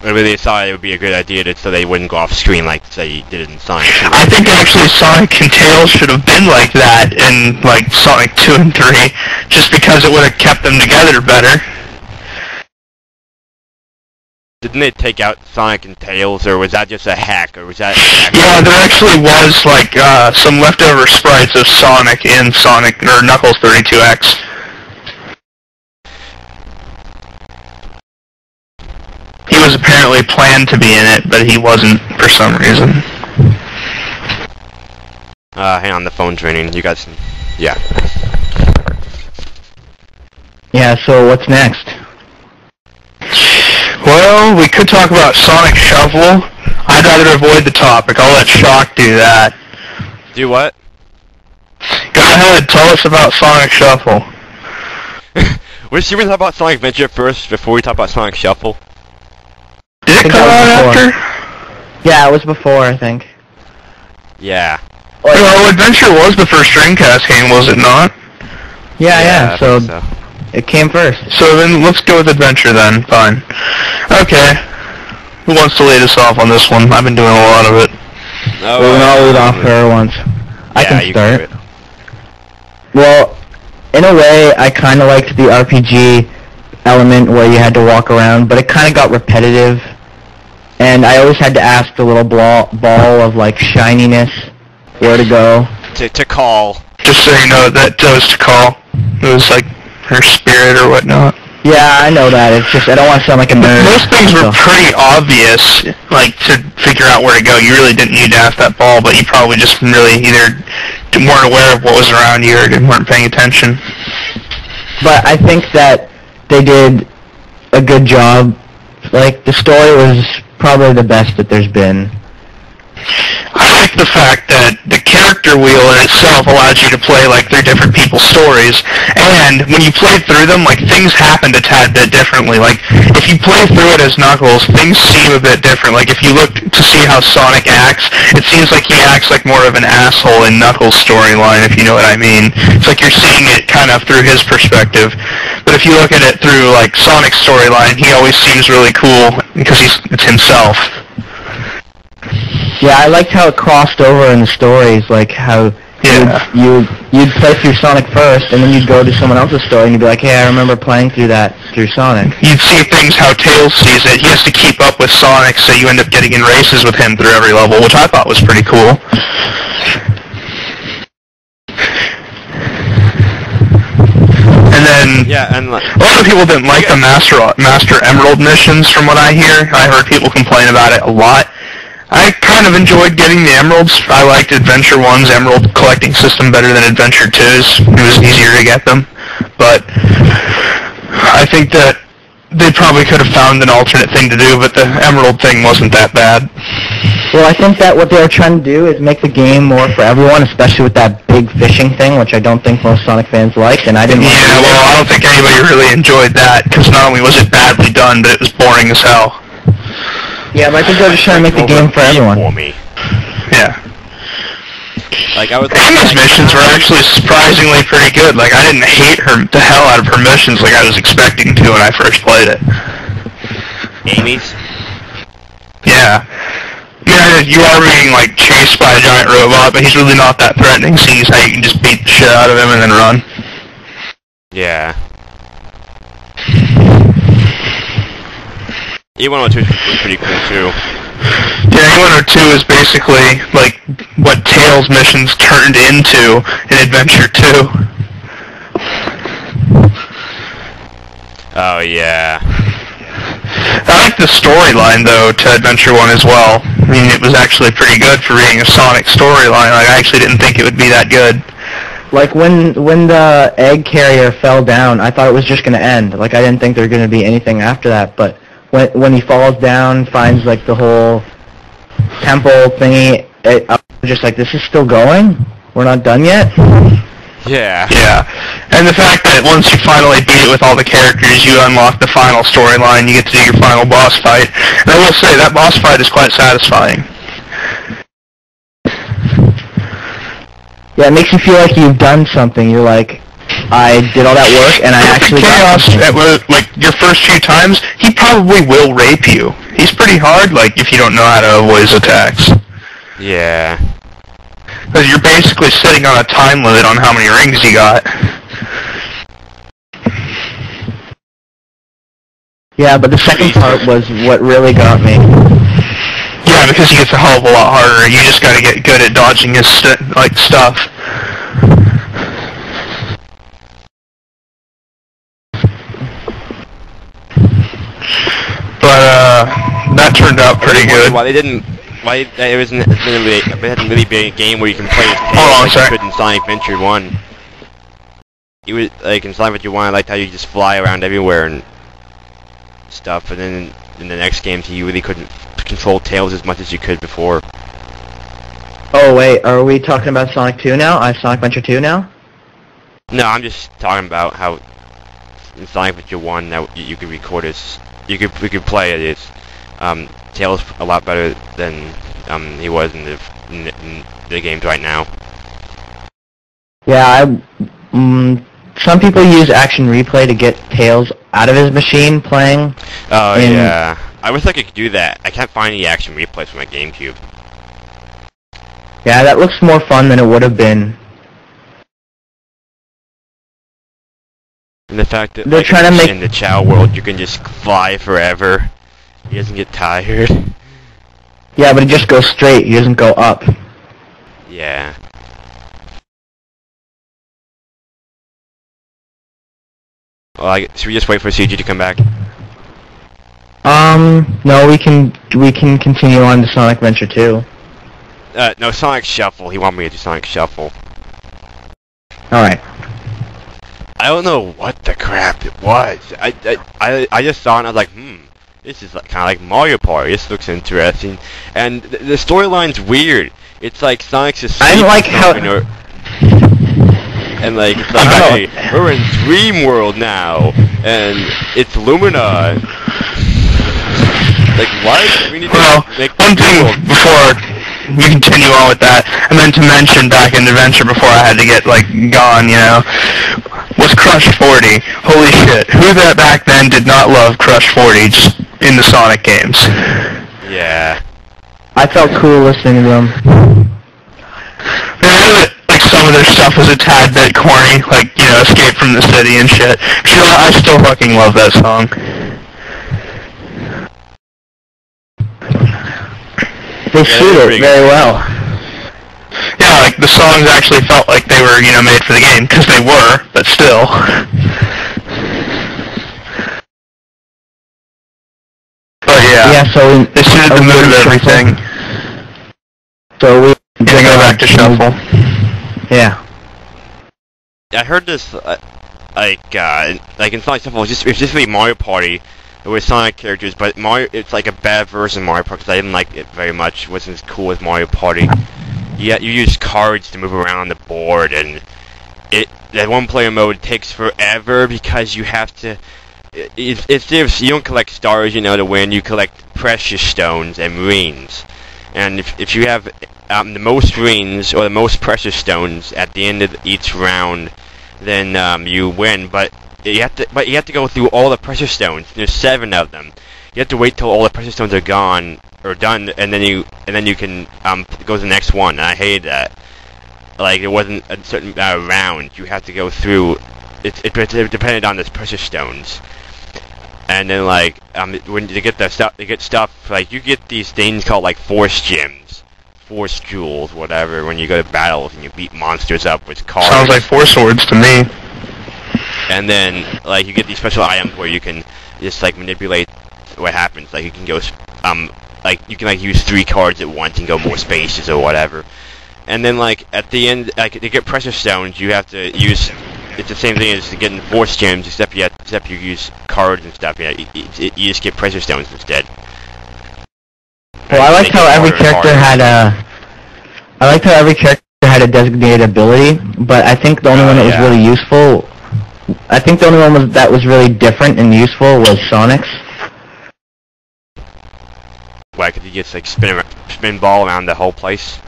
Maybe they thought it would be a good idea so they wouldn't go off screen like, say, you did in Sonic 2. I think actually Sonic and Tails should have been like that in, like, Sonic 2 and 3, just because it would have kept them together better. Didn't they take out Sonic and Tails, or was that just a hack, or was that... Yeah, there actually was, like, some leftover sprites of Sonic in Sonic, or Knuckles 32X. He was apparently planned to be in it, but he wasn't for some reason. Hang on, the phone's ringing. You guys can... Yeah. Yeah, so what's next? Well, we could talk about Sonic Shuffle. I'd rather avoid the topic. I'll let Shock do that. Do what? Go ahead, tell us about Sonic Shuffle. Should we talk about Sonic Adventure first, before we talk about Sonic Shuffle? Did it come out after? Yeah, it was before, I think. Yeah. Well, Adventure was the first Dreamcast game, was it not? Yeah, so it came first. So then let's go with Adventure then, fine. Okay. Who wants to lead us off on this one? I've been doing a lot of it. Oh, I'll lead off her once. I can start. Well, in a way, I kind of liked the RPG element where you had to walk around, but it kind of got repetitive. And I always had to ask the little ball of, like, shininess where to go. To call. Just so you know, that was to call. It was, like, her spirit or whatnot. Yeah, I know that. It's just, I don't want to sound like a nerd. Most things were pretty obvious, like, to figure out where to go. You really didn't need to ask that ball, but you probably just really either weren't aware of what was around you or weren't paying attention. But I think that they did a good job. Like, the story was probably the best that there's been. I like the fact that the character wheel in itself allows you to play, like, through different people's stories, and when you play through them, like, things happened a tad bit differently. Like, if you play through it as Knuckles, things seem a bit different. Like, if you look to see how Sonic acts, it seems like he acts like more of an asshole in Knuckles' storyline, if you know what I mean. It's like you're seeing it kind of through his perspective. But if you look at it through, like, Sonic's storyline, he always seems really cool, because it's himself. Yeah, I liked how it crossed over in the stories, like how you'd play through Sonic first, and then you'd go to someone else's story, and you'd be like, hey, I remember playing through that through Sonic. You'd see things how Tails sees it. He has to keep up with Sonic, so you end up getting in races with him through every level, which I thought was pretty cool. And then, a lot of people didn't like the Master Emerald missions, from what I hear. I heard people complain about it a lot. I kind of enjoyed getting the emeralds. I liked Adventure 1's emerald collecting system better than Adventure 2's. It was easier to get them. But I think that they probably could have found an alternate thing to do, but the emerald thing wasn't that bad. Well, I think that what they were trying to do is make the game more for everyone, especially with that big fishing thing, which I don't think most Sonic fans liked, and I didn't like it. Yeah, well, I don't think anybody really enjoyed that, because not only was it badly done, but it was boring as hell. Yeah, but I think they're just trying to make the game for everyone. For me. Yeah. Like, I was Amy's missions were actually surprisingly pretty good. Like, I didn't hate the hell out of her missions like I was expecting to when I first played it. Amy's? Yeah. Yeah, you are being, like, chased by a giant robot, but he's really not that threatening, seeing how you can just beat the shit out of him and then run. Yeah. E102 was pretty cool, too. Yeah, E102 is basically, like, what Tails missions turned into in Adventure 2. Oh, yeah. I like the storyline, though, to Adventure 1 as well. I mean, it was actually pretty good for being a Sonic storyline. Like, I actually didn't think it would be that good. Like, when the egg carrier fell down, I thought it was just going to end. Like, I didn't think there was going to be anything after that, but when he falls down, finds, like, the whole temple thingy, I was just like, this is still going? We're not done yet? Yeah. Yeah. And the fact that once you finally beat it with all the characters, you unlock the final storyline, you get to do your final boss fight. And I will say, that boss fight is quite satisfying. Yeah, it makes you feel like you've done something. You're like, I did all that work, and I actually Chaos, like, your first few times, he probably will rape you. He's pretty hard, like, if you don't know how to avoid his attacks. Yeah. Because you're basically sitting on a time limit on how many rings you got. Yeah, but the second part was what really got me. Yeah, because he gets a hell of a lot harder. You just gotta get good at dodging his, stuff. But, that turned out pretty good. Why they didn't... Why it wasn't really be a game where you can play as Tails like you could in Sonic Adventure 1. You was like in Sonic Adventure 1, I liked how you just fly around everywhere and stuff, and then in the next games you really couldn't control Tails as much as you could before. Oh wait, are we talking about Sonic 2 now? Sonic Adventure 2 now? No, I'm just talking about how in Sonic Adventure 1 that you could record as we could play it as Tails a lot better than he was in the games right now. Yeah, some people use Action Replay to get Tails out of his machine playing. Oh yeah, I wish I could do that. I can't find any Action Replays for my GameCube. Yeah, that looks more fun than it would have been. And the fact that they're trying to make in the Chao world you can just fly forever. He doesn't get tired. Yeah, but it just goes straight. He doesn't go up. Yeah. Well, should we just wait for CG to come back? No, we can continue on to Sonic Adventure 2. No, Sonic Shuffle. He wanted me to do Sonic Shuffle. Alright. I don't know what the crap it was. I just saw it and I was like, this is kind of like Mario Party. This looks interesting. And the storyline's weird. It's like Sonic's asleep. I like how... And like, it's like, hey, we're in Dream World now. And it's Lumina. Like, what? We need to make one thing before we continue on with that, I meant to mention back in Adventure before I had to get, like, gone, you know, was Crush 40. Holy shit. Who that back then did not love Crush 40 just in the Sonic games? Yeah. I felt cool listening to them. Like, some of their stuff was a tad bit corny, like, you know, Escape from the City and shit. I still fucking love that song. They shoot it very well. Yeah, like, the songs actually felt like they were, you know, made for the game, because they were, but still. But yeah, so they suited the mood of everything. So we can go back to Shuffle. Yeah. I heard this, like in Sonic Shuffle, it's just really Mario Party. With Sonic characters, but Mario, it's like a bad version of Mario Party because I didn't like it very much. It wasn't as cool as Mario Party. Yeah, you use cards to move around the board, and that one-player mode takes forever because you have to. If you don't collect stars, you know, to win, you collect precious stones and rings, and if you have the most rings or the most precious stones at the end of each round, then you win. But you have to go through all the precious stones. There's 7 of them. You have to wait till all the precious stones are gone or done, and then you can go to the next one. And I hated that. Like, it wasn't a certain round. You have to go through. It depended on the precious stones. And then like when you get the stuff, like you get these things called like force gems, force jewels, whatever. When you go to battles and you beat monsters up with cards. Sounds like force swords to me. And then, like, you get these special items where you can just, like, manipulate what happens. Like, you can go, like, you can, like, use 3 cards at once and go more spaces or whatever. And then, like, at the end, like, to get precious stones, you have to use, it's the same thing as getting force gems, except you use cards and stuff. You just get precious stones instead. Well, I liked how every character had a designated ability, but I think the only one that was really useful... I think the only one that was really different and useful was Sonic's. Why? Could you just like spin ball around the whole place?